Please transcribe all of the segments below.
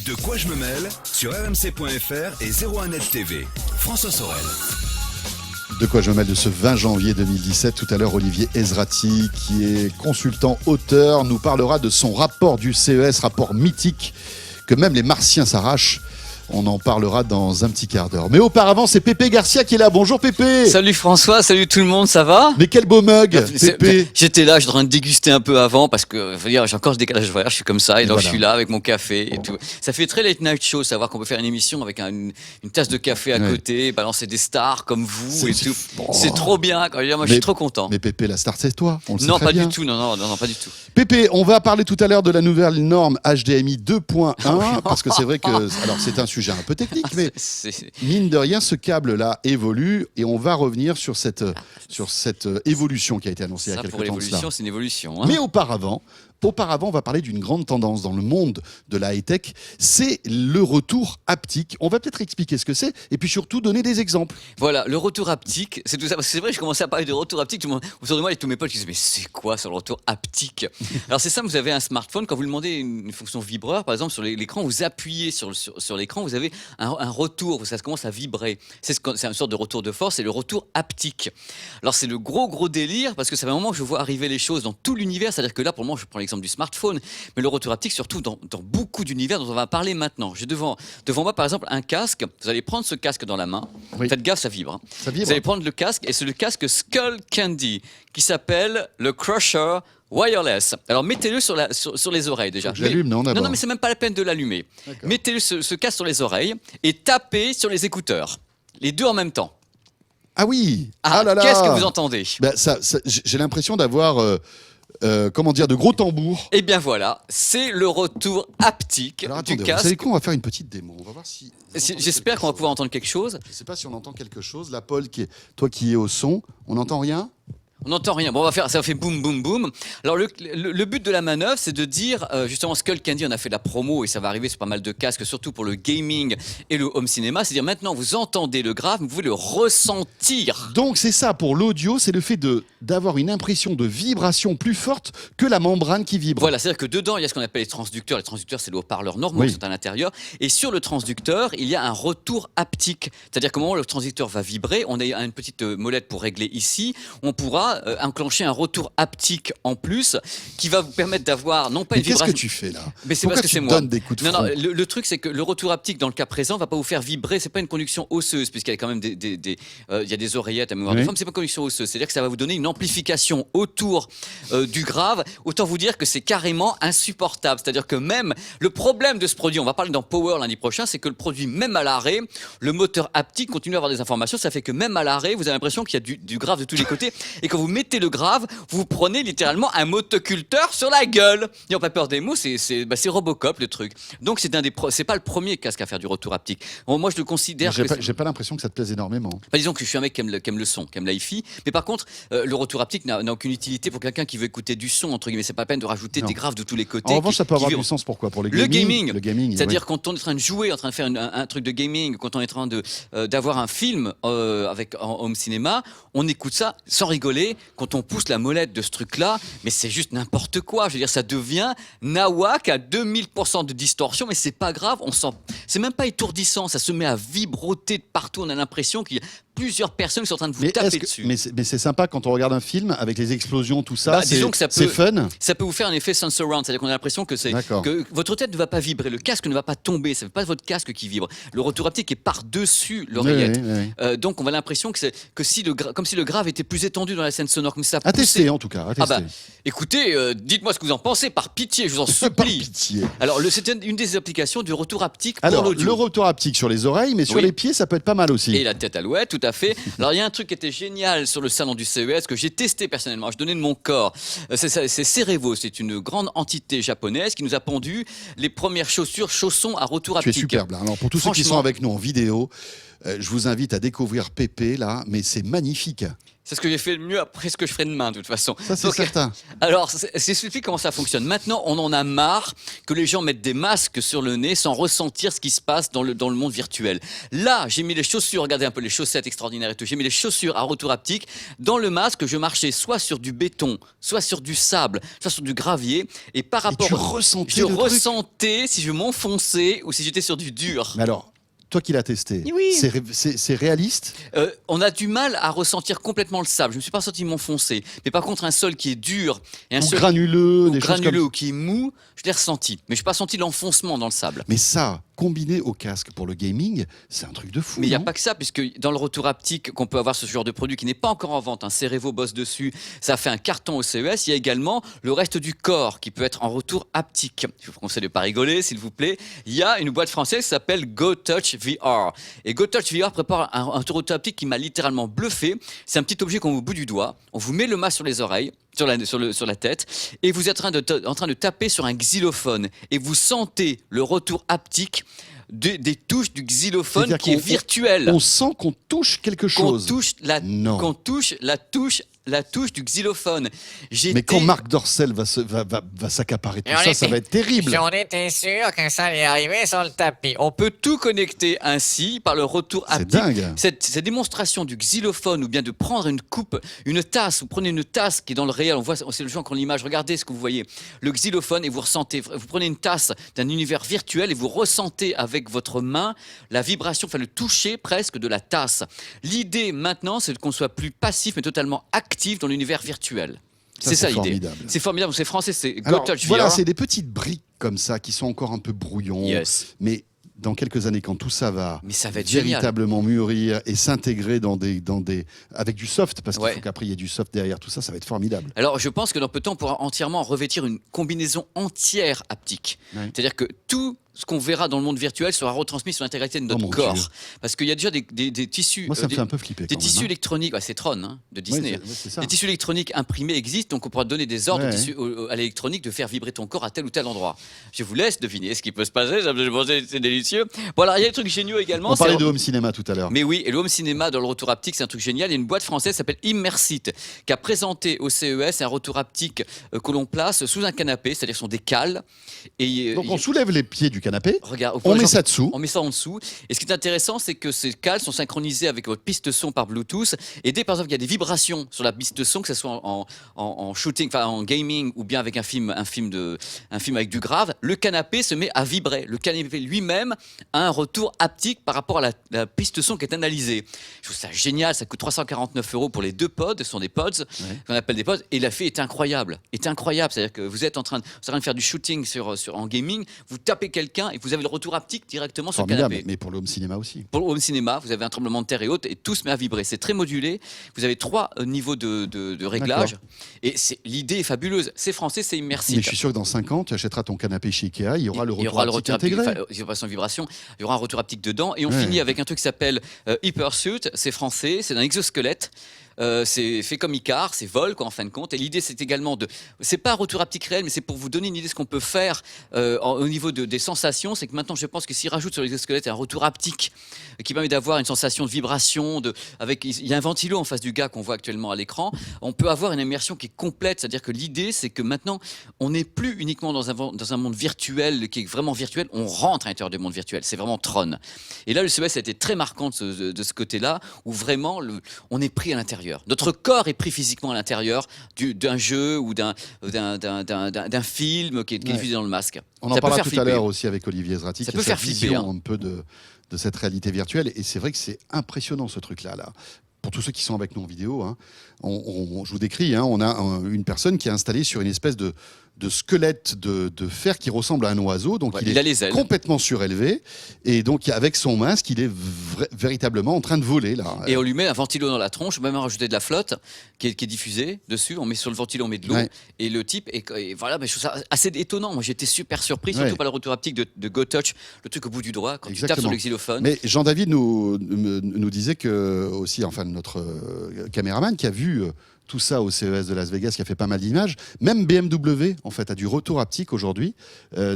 De quoi je me mêle sur rmc.fr et 01net TV. François Sorel. De quoi je me mêle de ce 20 janvier 2017. Tout à l'heure, Olivier Ezrati, qui est consultant auteur, nous parlera de son rapport du CES, rapport mythique que même les martiens s'arrachent. On en parlera dans un petit quart d'heure. Mais auparavant, c'est Pépé Garcia qui est là. Bonjour Pépé. Salut François, salut tout le monde, ça va? Mais quel beau mug, Pépé. J'étais là, j'étais en train de déguster un peu avant parce que j'ai encore ce décalage horaire, je suis comme ça et donc voilà. Je suis là avec mon café et tout. Ça fait très late night show, savoir qu'on peut faire une émission avec une tasse de café à côté, balancer des stars comme vous et tout. C'est trop bien. Moi, je suis trop content. Mais Pépé, la star, c'est toi. On le sait non, très pas bien. du tout. Non, pas du tout. Pépé, on va parler tout à l'heure de la nouvelle norme HDMI 2.1 parce que c'est vrai que alors c'est un sujet un peu technique, mais mine de rien, ce câble-là évolue et on va revenir sur cette évolution qui a été annoncée il y a quelques temps. Pour l'évolution, c'est une évolution. Hein. Mais auparavant, on va parler d'une grande tendance dans le monde de la high-tech, c'est le retour haptique. On va peut-être expliquer ce que c'est et puis surtout donner des exemples. Voilà, le retour haptique, c'est tout ça. Parce que c'est vrai, je commençais à parler de retour haptique, autour de moi, et tous mes potes qui disaient, mais c'est quoi ce retour haptique? Alors c'est simple, vous avez un smartphone, quand vous demandez une fonction vibreur, par exemple sur l'écran, vous appuyez sur l'écran, vous avez un retour, ça commence à vibrer. C'est une sorte de retour de force, c'est le retour haptique. Alors c'est le gros délire, parce que ça fait un moment que je vois arriver les choses dans tout l'univers, c'est-à-dire que là, pour le moment, je prends l'exemple du smartphone, mais le retour haptique surtout dans beaucoup d'univers dont on va parler maintenant. J'ai devant moi par exemple un casque, vous allez prendre ce casque dans la main, faites gaffe, ça vibre. Ça vibre. Vous allez prendre le casque et c'est le casque Skull Candy qui s'appelle le Crusher Wireless. Alors mettez-le sur les oreilles déjà. J'allume, non, mais c'est même pas la peine de l'allumer. Mettez ce casque sur les oreilles et tapez sur les écouteurs. Les deux en même temps. Ah oui. Ah là là. Qu'est-ce que vous entendez? J'ai l'impression d'avoir de gros tambours. Et bien voilà, c'est le retour haptique du casque. Vous savez quoi, on va faire une petite démo. On va voir si. J'espère qu'on va pouvoir entendre quelque chose. Je ne sais pas si on entend quelque chose. La Paul, toi qui es au son, on n'entend rien? On n'entend rien. Bon, ça fait boum, boum, boum. Alors, le but de la manœuvre, c'est de dire, justement, Skull Candy, on a fait la promo et ça va arriver sur pas mal de casques, surtout pour le gaming et le home cinéma. C'est-à-dire, maintenant, vous entendez le grave, vous pouvez le ressentir. Donc, c'est ça, pour l'audio, c'est le fait d'avoir une impression de vibration plus forte que la membrane qui vibre. Voilà, c'est-à-dire que dedans, il y a ce qu'on appelle les transducteurs. Les transducteurs, c'est les haut-parleurs normaux qui sont à l'intérieur. Et sur le transducteur, il y a un retour haptique. C'est-à-dire qu'au moment où le transducteur va vibrer, on a une petite molette pour régler ici. On pourra enclencher un retour haptique en plus qui va vous permettre d'avoir non pas une vibration. Qu'est-ce que tu fais là? Mais c'est parce que c'est moi. Donnes des coups de front. Non, le truc c'est que le retour haptique dans le cas présent va pas vous faire vibrer. C'est pas une conduction osseuse puisqu'il y a quand même il y a des oreillettes à mémoire de forme. C'est pas une conduction osseuse. C'est-à-dire que ça va vous donner une amplification autour du grave. Autant vous dire que c'est carrément insupportable. C'est-à-dire que même le problème de ce produit, on va parler dans Power lundi prochain, c'est que le produit même à l'arrêt, le moteur haptique continue à avoir des informations. Ça fait que même à l'arrêt, vous avez l'impression qu'il y a du grave de tous les côtés et quand vous mettez le grave, vous prenez littéralement un motoculteur sur la gueule. N'ayons pas peur des mots, c'est Robocop le truc. Donc c'est pas le premier casque à faire du retour haptique. Bon, moi je le considère. J'ai pas l'impression que ça te plaise énormément. Disons que je suis un mec qui aime le son, qui aime l'hi-fi. Mais par contre, le retour haptique n'a aucune utilité pour quelqu'un qui veut écouter du son entre guillemets. C'est pas la peine de rajouter des graves de tous les côtés. En revanche, ça peut avoir du sens. Pourquoi? Pour le gaming. C'est-à-dire quand on est en train de jouer, en train de faire un truc de gaming, quand on est en train d'avoir un film en home cinéma, on écoute ça sans rigoler. Quand on pousse la molette de ce truc-là, mais c'est juste n'importe quoi. Je veux dire, ça devient nawak à 2000% de distorsion, mais c'est pas grave. C'est même pas étourdissant. Ça se met à vibroter de partout. On a l'impression qu'il y a plusieurs personnes qui sont en train de vous taper dessus. Mais c'est sympa quand on regarde un film avec les explosions, tout ça. C'est fun. Ça peut vous faire un effet sound surround, c'est-à-dire qu'on a l'impression que votre tête ne va pas vibrer, le casque ne va pas tomber, c'est pas votre casque qui vibre. Le retour haptique est par-dessus l'oreillette. Donc on a l'impression que comme si le grave était plus étendu dans la scène sonore, comme ça. À tester en tout cas. Écoutez, dites-moi ce que vous en pensez, par pitié, je vous en supplie. Par pitié. Alors c'était une des applications du retour haptique pour l'audio. Le retour haptique sur les oreilles, mais sur les pieds, ça peut être pas mal aussi. Et la tête à l'ouette, tout à fait. Alors il y a un truc qui était génial sur le salon du CES que j'ai testé personnellement, je donnais de mon corps. C'est Cerevo, c'est une grande entité japonaise qui nous a pondu les premières chaussons à retour haptique. Tu es superbe là. Alors pour tous ceux qui sont avec nous en vidéo, je vous invite à découvrir Pépé là, mais c'est magnifique. C'est ce que j'ai fait le mieux après ce que je ferai demain, de toute façon. Ça, c'est certain. Alors, j'explique comment ça fonctionne. Maintenant, on en a marre que les gens mettent des masques sur le nez sans ressentir ce qui se passe dans le monde virtuel. Là, j'ai mis les chaussures, regardez un peu les chaussettes extraordinaires et tout. J'ai mis les chaussures à retour haptique. Dans le masque, je marchais soit sur du béton, soit sur du sable, soit sur du gravier. Et par rapport. tu ressentais je le truc ressentais si je m'enfonçais ou si j'étais sur du dur. Mais alors, toi qui l'as testé, Oui. c'est réaliste? On a du mal à ressentir complètement le sable. Je ne me suis pas senti m'enfoncer. Mais par contre, un sol qui est dur et un Ou sol granuleux, des choses granuleux comme ou qui est mou, je l'ai ressenti. Mais je n'ai pas senti l'enfoncement dans le sable. Mais ça, combiné au casque pour le gaming, c'est un truc de fou. Mais il n'y a non pas que ça, puisque dans le retour haptique qu'on peut avoir ce genre de produit qui n'est pas encore en vente, un Cerevo bosse dessus, ça fait un carton au CES. Il y a également le reste du corps qui peut être en retour haptique. Je vous conseille de ne pas rigoler, s'il vous plaît. Il y a une boîte française qui s'appelle GoTouch VR. Et GoTouch VR prépare un retour haptique qui m'a littéralement bluffé. C'est un petit objet qu'on met au bout du doigt. On vous met le masque sur les oreilles, sur la tête, et vous êtes en train de taper sur un xylophone. Et vous sentez le retour haptique des touches du xylophone C'est-à-dire qui est qu'on- virtuel. On sent qu'on touche quelque chose. Qu'on touche la touche du xylophone. Mais quand Marc Dorcel va s'accaparer tout ça va être terrible. On était sûr que ça allait arriver sur le tapis. On peut tout connecter ainsi par le retour C'est haptique. dingue. Cette démonstration du xylophone ou bien de prendre une coupe, une tasse, vous prenez une tasse qui est dans le réel, on voit, c'est le genre qu'on l'image, regardez ce que vous voyez, le xylophone et vous ressentez, vous prenez une tasse d'un univers virtuel et vous ressentez avec votre main la vibration, enfin le toucher presque de la tasse. L'idée maintenant, c'est qu'on soit plus passif mais totalement actif dans l'univers virtuel. C'est ça l'idée. formidable. C'est formidable, c'est français, c'est Alors, GoTouch VR. voilà, c'est des petites briques comme ça qui sont encore un peu brouillons. Yes. Mais dans quelques années, quand tout ça va, Mais ça va être génial. véritablement mûrir et s'intégrer avec du soft, parce qu'il Ouais. faut qu'après il y ait du soft derrière tout ça, ça va être formidable. Alors, je pense que dans peu de temps, on pourra entièrement revêtir une combinaison entière haptique. Ouais. C'est-à-dire que tout ce qu'on verra dans le monde virtuel sera retransmis sur l'intégralité de notre mon corps. Dieu. Parce qu'il y a déjà des tissus, Moi, ça me des, fait un peu flipper. des quand tissus même, hein. électroniques, c'est Tron de Disney. Ouais, c'est ça. Les tissus électroniques imprimés existent, donc on pourra donner des ordres Ouais. à l'électronique de faire vibrer ton corps à tel ou tel endroit. Je vous laisse deviner ce qui peut se passer, c'est délicieux. Bon, alors il y a des trucs géniaux également. On parlait c'est- de home cinéma tout à l'heure. Mais oui, et le home cinéma dans le retour haptique, c'est un truc génial. Il y a une boîte française qui s'appelle Immersit, qui a présenté au CES un retour haptique que l'on place sous un canapé, c'est-à-dire ce sont des cales. Et, Donc on soulève les pieds du canapé, regarde, on met ça dessous. on met ça en dessous. Et ce qui est intéressant, c'est que ces cales sont synchronisées avec votre piste son par Bluetooth. Et dès, par exemple, qu'il y a des vibrations sur la piste son, que ce soit en shooting, enfin en gaming ou bien avec un film avec du grave, le canapé se met à vibrer. Le canapé lui-même a un retour haptique par rapport à la piste son qui est analysée. Je trouve ça génial. Ça coûte 349 € pour les deux pods. Ce sont des pods qu'on appelle des pods. Et l'effet est incroyable. C'est-à-dire que vous êtes en train de faire du shooting en gaming. Vous tapez quelqu'un et vous avez le retour haptique directement sur le Formidable, canapé. mais pour le home cinéma aussi. Pour le home cinéma, vous avez un tremblement de terre et autres et tout se met à vibrer. C'est très modulé. Vous avez 3 niveaux de réglage. D'accord. Et l'idée est fabuleuse. C'est français, c'est immersif. Mais je suis sûr que dans 5 ans, tu achèteras ton canapé chez Ikea, il y aura le Il y retour aura le haptique retour haptique, intégré. enfin, vibration, il y aura un retour haptique dedans. Et on Ouais. finit avec un truc qui s'appelle Hypersuit. C'est français, c'est un exosquelette. C'est fait comme Icar, c'est vol quoi, en fin de compte. Et l'idée c'est également c'est pas un retour haptique réel, mais c'est pour vous donner une idée de ce qu'on peut faire au niveau des sensations. C'est que maintenant je pense que s'il rajoute sur l'exosquelette un retour haptique qui permet d'avoir une sensation de vibration, il y a un ventilo en face du gars qu'on voit actuellement à l'écran, on peut avoir une immersion qui est complète. C'est-à-dire que l'idée c'est que maintenant on n'est plus uniquement dans un monde virtuel qui est vraiment virtuel, on rentre à l'intérieur du monde virtuel. C'est vraiment Tron. Et là le CES a été très marquant de ce côté-là, où vraiment on est pris à l'intérieur. Notre corps est pris physiquement à l'intérieur d'un jeu ou d'un film qui est diffusé dans le masque. On en Ça peut parlera faire tout à flipper. l'heure aussi avec Olivier Zrati, Ça qui peut a faire sa flipper, vision hein. un peu de cette réalité virtuelle. Et c'est vrai que c'est impressionnant ce truc-là. Là. Pour tous ceux qui sont avec nous en vidéo, hein, je vous décris, hein, on a une personne qui est installée sur une espèce de squelette de fer qui ressemble à un oiseau. Donc Ouais, il il a est les ailes. complètement surélevé. Et donc avec son masque, il est véritablement en train de voler. Là. Et on lui met un ventilo dans la tronche, même rajouter de la flotte qui est diffusée dessus. On met sur le ventilo, on met de l'eau. Ouais. Et le type, et voilà, mais je trouve ça assez étonnant. Moi, j'étais super surpris, surtout Ouais. par le retour haptique de GoTouch, le truc au bout du doigt, quand tu tapes Exactement. sur le xylophone. Mais Jean-David nous disait que, aussi, enfin, notre caméraman qui a vu tout ça au CES de Las Vegas qui a fait pas mal d'images. Même BMW en fait a du retour haptique aujourd'hui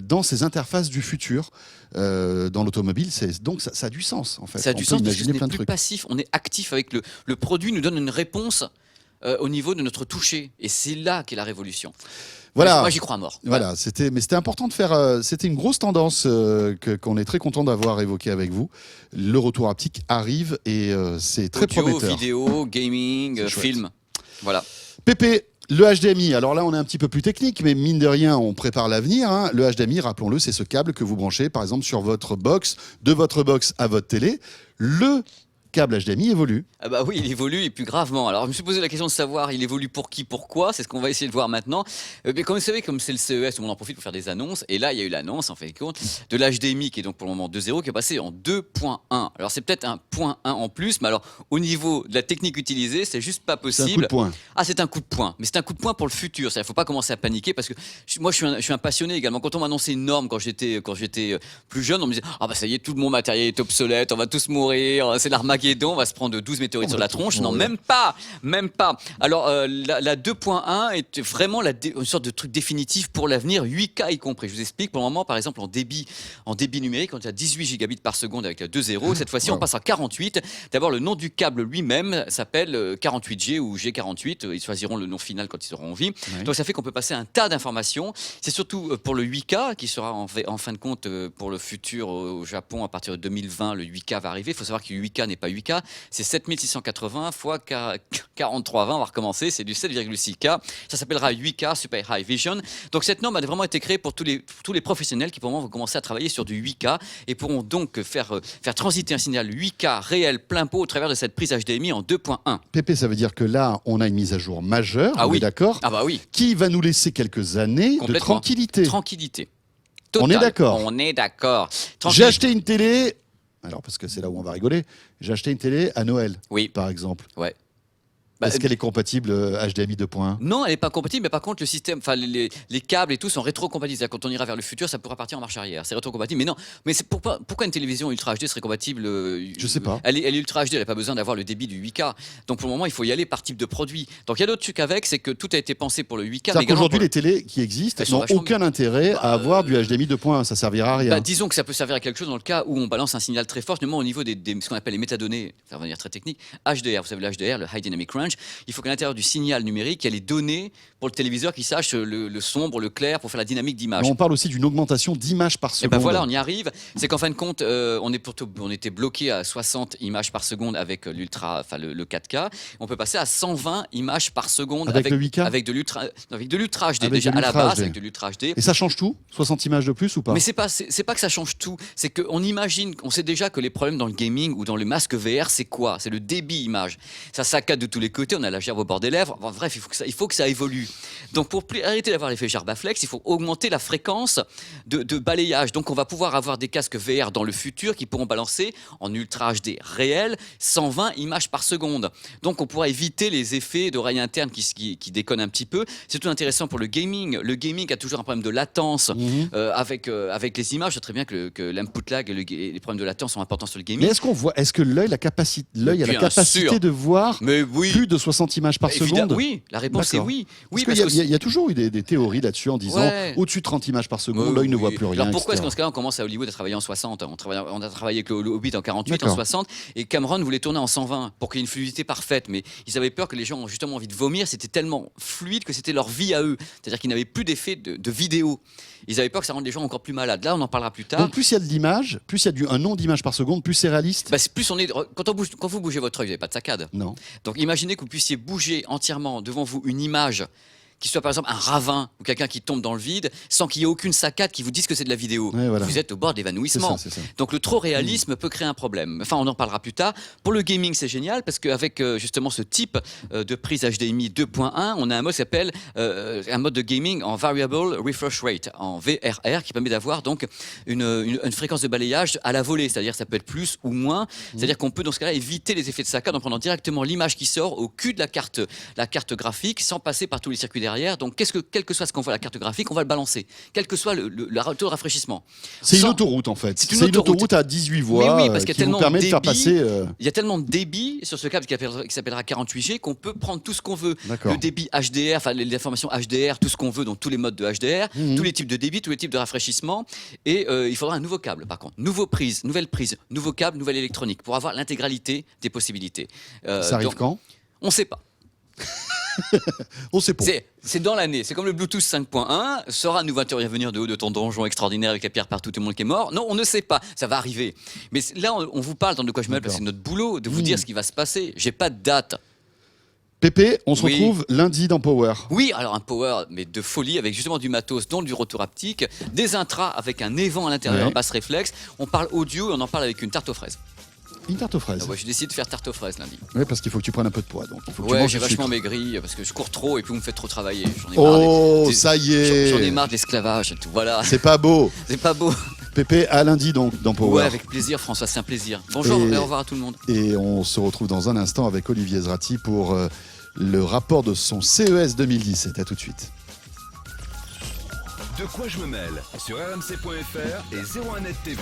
dans ses interfaces du futur dans l'automobile. Donc ça a du sens en fait. Ça a On du peut sens parce que ce imaginer n'est plein de plus trucs. passif, on est actif avec le produit, nous donne une réponse au niveau de notre toucher. Et c'est là qu'est la révolution. Voilà. Moi, j'y crois à mort. Voilà, mais c'était important de faire. C'était une grosse tendance qu'on est très content d'avoir évoquée avec vous. Le retour haptique arrive et c'est très Audio, prometteur. vidéo, gaming, C'est chouette. film. Voilà. Pépé, le HDMI. Alors là, on est un petit peu plus technique, mais mine de rien, on prépare l'avenir. Hein. Le HDMI, rappelons-le, c'est ce câble que vous branchez, par exemple, sur votre box, de votre box à votre télé. Le câble HDMI évolue. Ah bah oui, il évolue et plus gravement. Alors je me suis posé la question de savoir, il évolue pour qui, pourquoi. C'est ce qu'on va essayer de voir maintenant. Mais comme vous savez, comme c'est le CES, on en profite pour faire des annonces. Et là, il y a eu l'annonce, en fait, compte, de l'HDMI qui est donc pour le moment 2.0, qui est passé en 2.1. Alors c'est peut-être un 0.1 en plus, mais alors au niveau de la technique utilisée, c'est juste pas C'est possible. un coup de poing. Ah, c'est un coup de poing, mais c'est un coup de poing pour le futur. Il ne faut pas commencer à paniquer parce que moi, je suis un passionné également. Quand on m'a annoncé une norme quand j'étais plus jeune, on me disait ah bah ça y est, tout mon matériel est obsolète, on va tous mourir, c'est l'Armageddon, on va se prendre 12 météorites sur la tronche. Non, même pas. Alors la 2.1 est vraiment une sorte de truc définitif pour l'avenir, 8K y compris. Je vous explique. Pour le moment, par exemple, en débit numérique, on est à 18 gigabits par seconde avec la 2.0. Cette fois-ci, on passe à 48. D'abord, le nom du câble lui-même s'appelle 48G ou G48. Ils choisiront le nom final quand ils auront envie. Oui. Donc ça fait qu'on peut passer un tas d'informations. C'est surtout pour le 8K qui sera en fin de compte pour le futur au Japon à partir de 2020. Le 8K va arriver. Il faut savoir que le 8K n'est pas 8K, c'est 7680 fois 4320. On va recommencer. C'est du 7,6K. Ça s'appellera 8K Super High Vision. Donc cette norme a vraiment été créée pour tous les professionnels qui pour le moment vont commencer à travailler sur du 8K et pourront donc faire transiter un signal 8K réel plein pot au travers de cette prise HDMI en 2.1. Pépé, ça veut dire que là, on a une mise à jour majeure, Ah on oui. est d'accord, Ah bah oui. qui va nous laisser quelques années de Complètement. tranquillité. Tranquillité. On est Totale. d'accord. On est d'accord. J'ai Tranquillité. acheté une télé, alors parce que c'est là où on va rigoler, j'ai acheté une télé à Noël, Oui. par exemple. Ouais. Bah, Est-ce qu'elle est compatible HDMI 2.1 Non, elle n'est pas compatible, mais par contre, le système, enfin, les câbles et tout sont rétrocompatibles. C'est-à-dire, quand on ira vers le futur, ça pourra partir en marche arrière. C'est rétrocompatible. Mais non, mais c'est pourquoi une télévision Ultra HD serait compatible Je sais pas. Elle est Ultra HD, elle n'a pas besoin d'avoir le débit du 8K. Donc, pour le moment, il faut y aller par type de produit. Donc, il y a d'autres trucs avec, c'est que tout a été pensé pour le 8K. mais C'est-à-dire également qu'aujourd'hui, pour les télés qui existent Elles sont n'ont vachement aucun intérêt à avoir du HDMI 2.1. Ça servira à rien. Bah, disons que ça peut servir à quelque chose dans le cas où on balance un signal très fort, notamment au niveau ce qu'on appelle les métadonnées, ça va devenir très technique. HDR, vous savez, le HDR, le High Dynamic Range, il faut qu'à l'intérieur du signal numérique, il y a les données pour le téléviseur qui sache le sombre, le clair, pour faire la dynamique d'image. Mais on parle aussi d'une augmentation d'images par Et seconde. ben voilà, on y arrive. C'est qu'en fin de compte, on était bloqué à 60 images par seconde avec l'ultra, enfin le 4K. On peut passer à 120 images par seconde Avec le 8K avec de l'ultra HD Avec déjà de à la l'ultra base, HD. avec de l'ultra HD. Et ça change tout 60 images de plus ou pas Mais c'est pas que ça change tout. C'est qu'on imagine, on sait déjà que les problèmes dans le gaming ou dans le masque VR, c'est quoi? C'est le débit image. Ça saccade de tous les côtés. On a la gerbe au bord des lèvres. Bon, bref, il faut que ça évolue. Donc pour arrêter d'avoir l'effet Gerbaflex, il faut augmenter la fréquence de balayage. Donc on va pouvoir avoir des casques VR dans le futur qui pourront balancer en Ultra HD réel 120 images par seconde. Donc on pourra éviter les effets d'oreille interne qui déconnent un petit peu. C'est tout intéressant pour le gaming. Le gaming a toujours un problème de latence avec les images. Je sais très bien que l'input lag et les problèmes de latence sont importants sur le gaming. Mais est-ce que l'œil a la Bien capacité sûr. de voir Mais oui. plus de 60 images par seconde? Oui, la réponse est D'accord. oui. Oui, Parce parce qu'il que y a toujours eu des théories là-dessus en disant Ouais. au-dessus de 30 images par seconde, l'œil ne voit plus rien. Alors pourquoi est-ce etc. qu'en ce cas-là, on commence à Hollywood à travailler en 60? On a travaillé avec le Hobbit en 48, en D'accord. 60, et Cameron voulait tourner en 120 pour qu'il y ait une fluidité parfaite. Mais ils avaient peur que les gens ont justement envie de vomir. C'était tellement fluide que c'était leur vie à eux. C'est-à-dire qu'ils n'avaient plus d'effet de vidéo. Ils avaient peur que ça rende les gens encore plus malades. Là, on en parlera plus tard. Donc plus il y a de l'image, plus il y a un nombre d'images par seconde, plus c'est réaliste. Bah, c'est plus on est quand vous bougez votre œil, vous n'avez pas de saccade. Non. Donc imaginez que vous puissiez bouger entièrement devant vous une image qui soit par exemple un ravin ou quelqu'un qui tombe dans le vide sans qu'il y ait aucune saccade qui vous dise que c'est de la vidéo. Ouais, voilà. Vous êtes au bord de l'évanouissement. C'est ça. Donc le trop réalisme peut créer un problème. Enfin, on en parlera plus tard. Pour le gaming, c'est génial parce qu'avec justement ce type de prise HDMI 2.1, on a un mode qui s'appelle un mode de gaming en Variable Refresh Rate, en VRR, qui permet d'avoir donc une fréquence de balayage à la volée. C'est-à-dire ça peut être plus ou moins. C'est-à-dire qu'on peut dans ce cas-là éviter les effets de saccade en prenant directement l'image qui sort au cul de la carte graphique sans passer par tous les circuits derrière. Donc, quel que soit ce qu'on voit à la carte graphique, on va le balancer. Quel que soit le taux de rafraîchissement. C'est une Sans- autoroute en fait. C'est C'est une une autoroute à 18 voies Oui, parce qu'il y a qui vous tellement permet de de faire débit. passer. Il y a tellement de débit sur ce câble qui s'appellera 48G qu'on peut prendre tout ce qu'on veut. D'accord. Le débit HDR, enfin les informations HDR, tout ce qu'on veut, donc tous les modes de HDR, Mhm. tous les types de débit, tous les types de rafraîchissement. Et il faudra un nouveau câble par contre. Nouvelle prise, nouveau câble, nouvelle électronique pour avoir l'intégralité des possibilités. Ça arrive Donc, quand? on ne sait pas. On sait pas. C'est dans l'année. C'est comme le Bluetooth 5.1. Sera un nouveau intervenir de haut de ton donjon extraordinaire avec la pierre partout, tout le monde qui est mort. Non, on ne sait pas. Ça va arriver. Mais là, on vous parle dans De quoi je me mêle, parce que c'est notre boulot de vous dire ce qui va se passer. J'ai pas de date. Pépé, on se Oui. retrouve lundi dans Power. Oui, alors un power, mais de folie, avec justement du matos, dont du retour haptique, des intras avec un évent à l'intérieur, Ouais. basse réflexe. On parle audio et on en parle avec une tarte aux fraises. Une tarte aux fraises. Ah ouais, j'ai décidé de faire tarte aux fraises lundi. Oui, parce qu'il faut que tu prennes un peu de poids. Donc il faut que tu Ouais, manges j'ai du sucre. vachement maigri parce que je cours trop et puis vous me faites trop travailler. J'en ai marre Oh, des- ça y est. J'en ai marre de l'esclavage et tout. Voilà, C'est pas beau. c'est pas beau. Pépé, à lundi donc dans Power. Ouais, avec plaisir, François, c'est un plaisir. Bonjour Et- et au revoir à tout le monde. Et on se retrouve dans un instant avec Olivier Zrati pour le rapport de son CES 2017. À tout de suite. De quoi je me mêle sur rmc.fr et 01net TV.